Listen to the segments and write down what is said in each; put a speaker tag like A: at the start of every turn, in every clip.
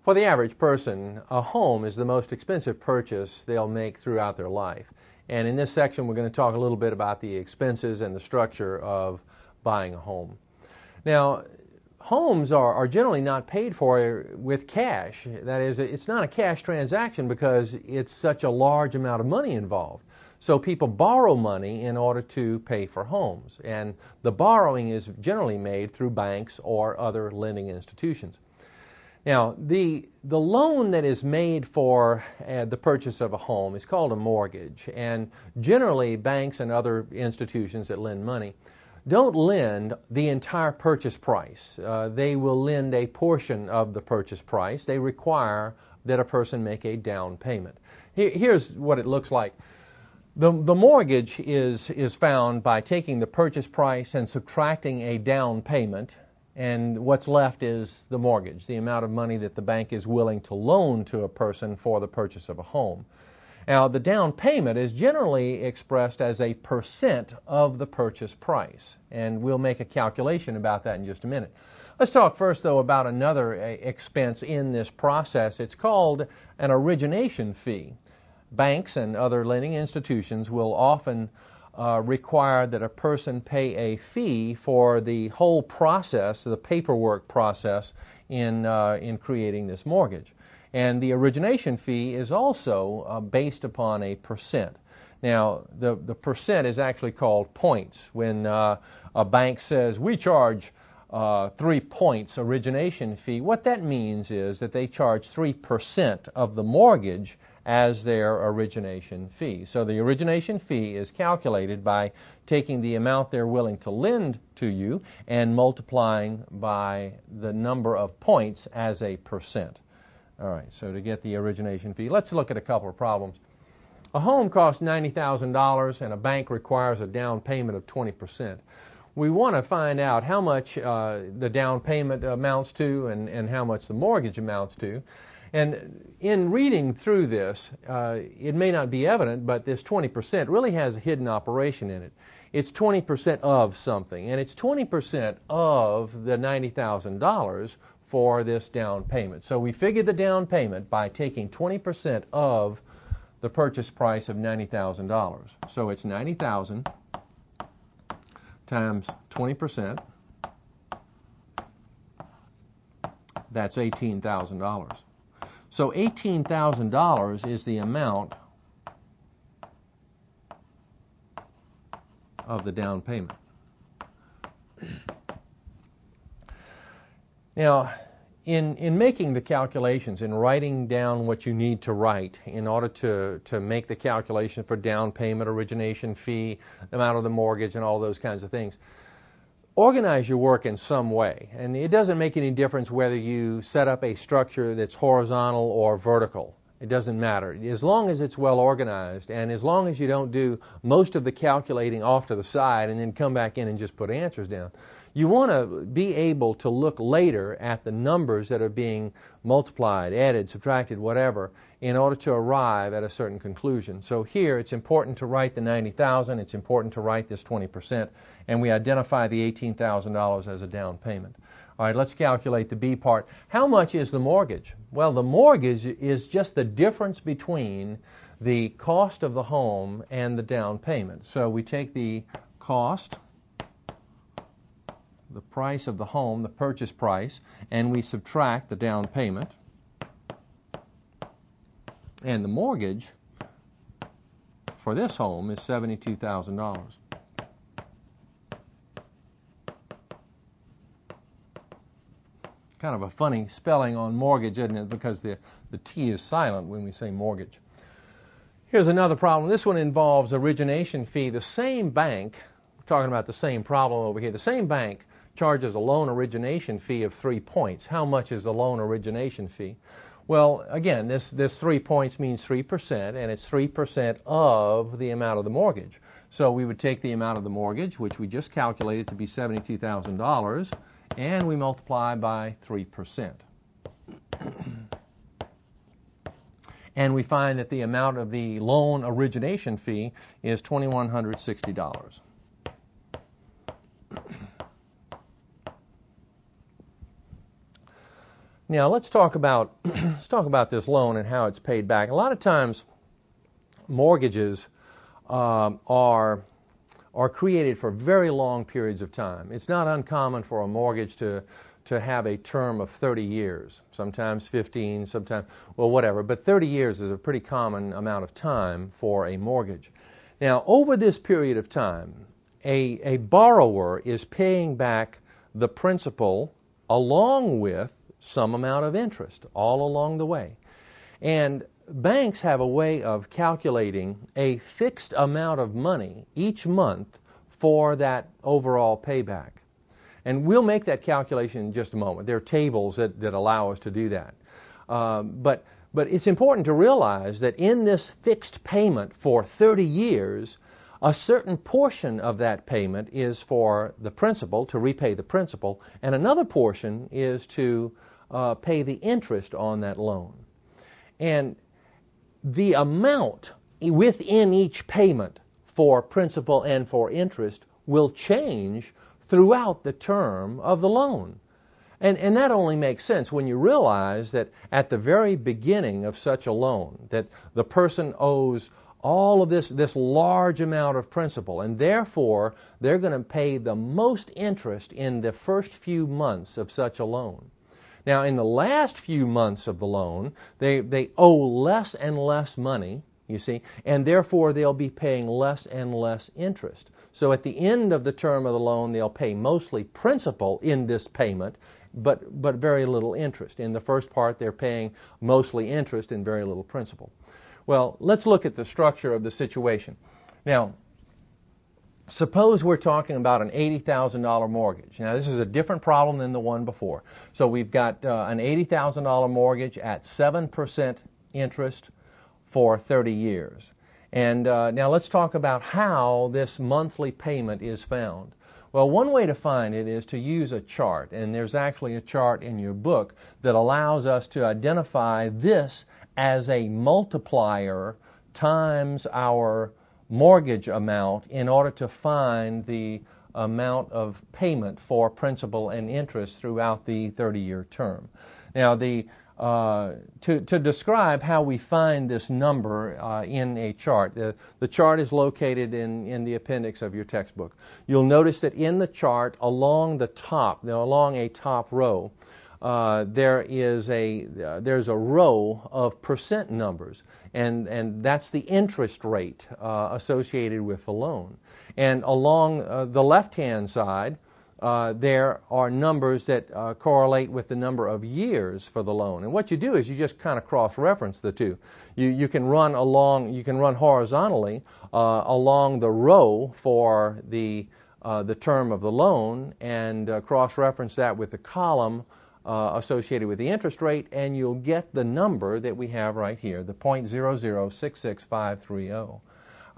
A: For the average person, a home is the most expensive purchase they'll make throughout their life. And in this section, we're going to talk a little bit about the expenses and the structure of buying a home. Now, homes are generally not paid for with cash. That is, it's not a cash transaction because it's such a large amount of money involved. So people borrow money in order to pay for homes. And the borrowing is generally made through banks or other lending institutions. Now, the loan that is made for the purchase of a home is called a mortgage. And generally, banks and other institutions that lend money don't lend the entire purchase price. They will lend a portion of the purchase price. They require that a person make a down payment. Here's what it looks like. The mortgage is found by taking the purchase price and subtracting a down payment, and what's left is the mortgage, the amount of money that the bank is willing to loan to a person for the purchase of a home. Now, the down payment is generally expressed as a percent of the purchase price, and we'll make a calculation about that in just a minute. Let's talk first, though, about another expense in this process. It's called an origination fee. Banks and other lending institutions will often require that a person pay a fee for the whole process, the paperwork process in creating this mortgage. And the origination fee is also based upon a percent. Now, the percent is actually called points. When a bank says, we charge 3 points origination fee, what that means is that they charge 3% of the mortgage as their origination fee. So the origination fee is calculated by taking the amount they're willing to lend to you and multiplying by the number of points as a percent. All right, so to get the origination fee, let's look at a couple of problems. A home costs $90,000 and a bank requires a down payment of 20%. We want to find out how much the down payment amounts to and how much the mortgage amounts to. And in reading through this, it may not be evident, but this 20% really has a hidden operation in it. It's 20% of something, and it's 20% of the $90,000 for this down payment. So we figured the down payment by taking 20% of the purchase price of $90,000. So it's $90,000 times 20%. That's $18,000. So $18,000 is the amount of the down payment. Now, in making the calculations, in writing down what you need to write in order to make the calculation for down payment, origination fee, amount of the mortgage, and all those kinds of things, organize your work in some way. And it doesn't make any difference whether you set up a structure that's horizontal or vertical. It doesn't matter. As long as it's well organized and as long as you don't do most of the calculating off to the side and then come back in and just put answers down. You want to be able to look later at the numbers that are being multiplied, added, subtracted, whatever, in order to arrive at a certain conclusion. So here it's important to write the $90,000, it's important to write this 20%, and we identify the $18,000 as a down payment. All right, let's calculate the B part. How much is the mortgage? Well, the mortgage is just the difference between the cost of the home and the down payment. So we take the cost, the price of the home, the purchase price, and we subtract the down payment. And the mortgage for this home is $72,000. Kind of a funny spelling on mortgage, isn't it? Because the T is silent when we say mortgage. Here's another problem. This one involves origination fee. The same bank, we're talking about the same problem over here, the same bank charges a loan origination fee of 3 points. How much is the loan origination fee? Well, again, this 3 points means 3%, and it's 3% of the amount of the mortgage. So we would take the amount of the mortgage, which we just calculated to be $72,000, and we multiply by 3%. And we find that the amount of the loan origination fee is $2,160. Now let's talk about this loan and how it's paid back. A lot of times mortgages are created for very long periods of time. It's not uncommon for a mortgage to have a term of 30 years, sometimes 15, sometimes, well, whatever. But 30 years is a pretty common amount of time for a mortgage. Now, over this period of time, a borrower is paying back the principal along with some amount of interest all along the way. And banks have a way of calculating a fixed amount of money each month for that overall payback. And we'll make that calculation in just a moment. There are tables that allow us to do that. But it's important to realize that in this fixed payment for 30 years, a certain portion of that payment is for the principal, to repay the principal, and another portion is to pay the interest on that loan. And the amount within each payment for principal and for interest will change throughout the term of the loan. And that only makes sense when you realize that at the very beginning of such a loan, that the person owes all of this large amount of principal, and therefore they're going to pay the most interest in the first few months of such a loan. Now, in the last few months of the loan, they owe less and less money, you see, and therefore they'll be paying less and less interest. So at the end of the term of the loan, they'll pay mostly principal in this payment, but very little interest. In the first part, they're paying mostly interest and very little principal. Well, let's look at the structure of the situation. Now, suppose we're talking about an $80,000 mortgage. Now, this is a different problem than the one before. So we've got an $80,000 mortgage at 7% interest for 30 years. And now let's talk about how this monthly payment is found. Well, one way to find it is to use a chart, and there's actually a chart in your book that allows us to identify this as a multiplier times our mortgage amount in order to find the amount of payment for principal and interest throughout the 30-year term. Now, to describe how we find this number in a chart, the chart is located in the appendix of your textbook. You'll notice that in the chart, along the top, along a top row, there's a row of percent numbers, and that's the interest rate associated with the loan. And along the left-hand side, there are numbers that correlate with the number of years for the loan. And what you do is you just kind of cross-reference the two. You can run horizontally along the row for the term of the loan and cross-reference that with the column associated with the interest rate, and you'll get the number that we have right here, the 0.0066530.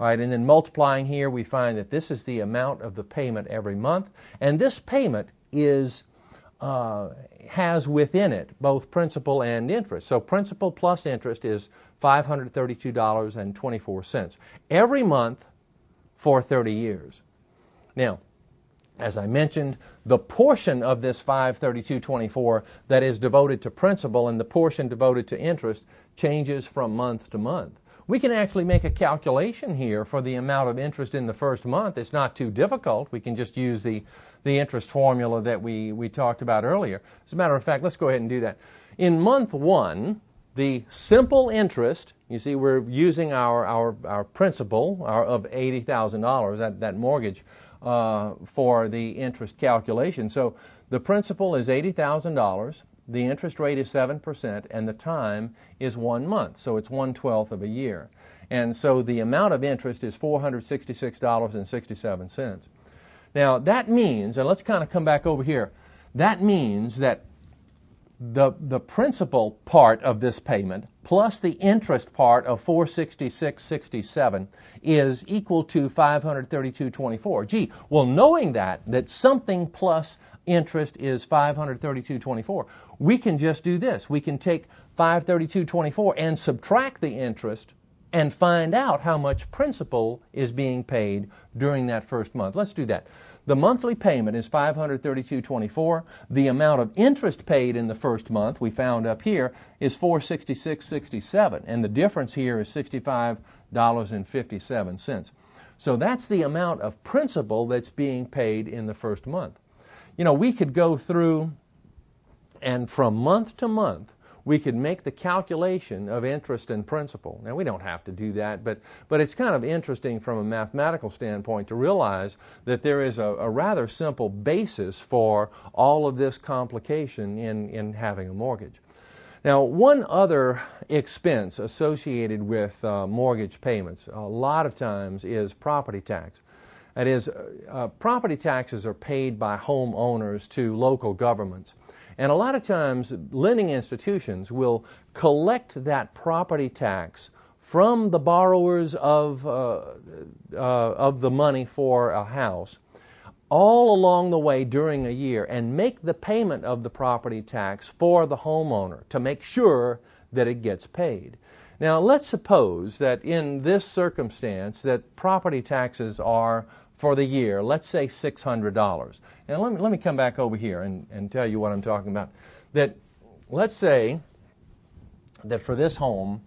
A: All right, and then multiplying here, we find that this is the amount of the payment every month, and this payment has within it both principal and interest. So principal plus interest is $532.24 every month for 30 years. Now, as I mentioned, the portion of this $532.24 that is devoted to principal and the portion devoted to interest changes from month to month. We can actually make a calculation here for the amount of interest in the first month. It's not too difficult. We can just use the interest formula that we talked about earlier. As a matter of fact, let's go ahead and do that. In month one, the simple interest, you see we're using our principal of $80,000, that mortgage, for the interest calculation. So the principal is $80,000, the interest rate is 7%, and the time is 1 month, so it's 1/12 of a year. And so the amount of interest is $466.67. Now that means, and let's kind of come back over here, that means that the principal part of this payment plus the interest part of $466.67 is equal to $532.24. Gee, well, knowing that something plus interest is $532.24, we can just do this. We can take $532.24 and subtract the interest and find out how much principal is being paid during that first month. Let's do that. the monthly payment is $532.24. The amount of interest paid in the first month, we found up here, is $466.67, and the difference here is $65.57. So that's the amount of principal that's being paid in the first month. You know, we could go through and from month to month, we could make the calculation of interest and principal. Now, we don't have to do that, but it's kind of interesting from a mathematical standpoint to realize that there is a rather simple basis for all of this complication in having a mortgage. Now, one other expense associated with mortgage payments a lot of times is property tax. That is, property taxes are paid by homeowners to local governments. And a lot of times, lending institutions will collect that property tax from the borrowers of the money for a house all along the way during a year and make the payment of the property tax for the homeowner to make sure that it gets paid. Now, let's suppose that in this circumstance that property taxes are for the year, let's say $600. Now let me come back over here and tell you what I'm talking about. That let's say that for this home,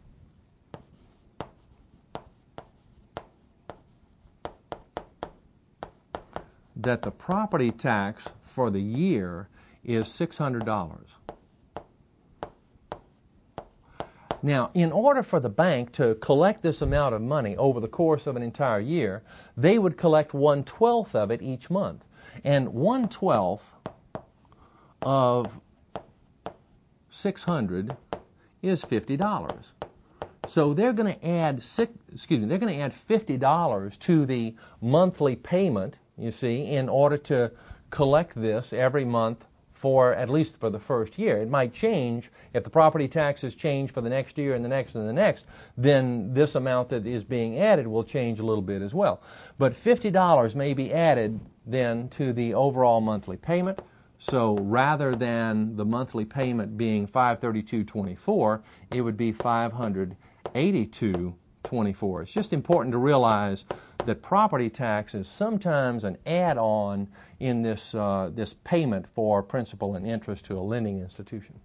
A: that the property tax for the year is $600. Now, in order for the bank to collect this amount of money over the course of an entire year, they would collect 1/12 of it each month. And 1/12 of 600 is $50. So they're going to add $50 to the monthly payment, you see, in order to collect this every month for at least for the first year. It might change. If the property taxes change for the next year and the next and the next, then this amount that is being added will change a little bit as well. But $50 may be added then to the overall monthly payment. So rather than the monthly payment being $532.24, it would be $582.24. It's just important to realize that property tax is sometimes an add-on in this payment for principal and interest to a lending institution.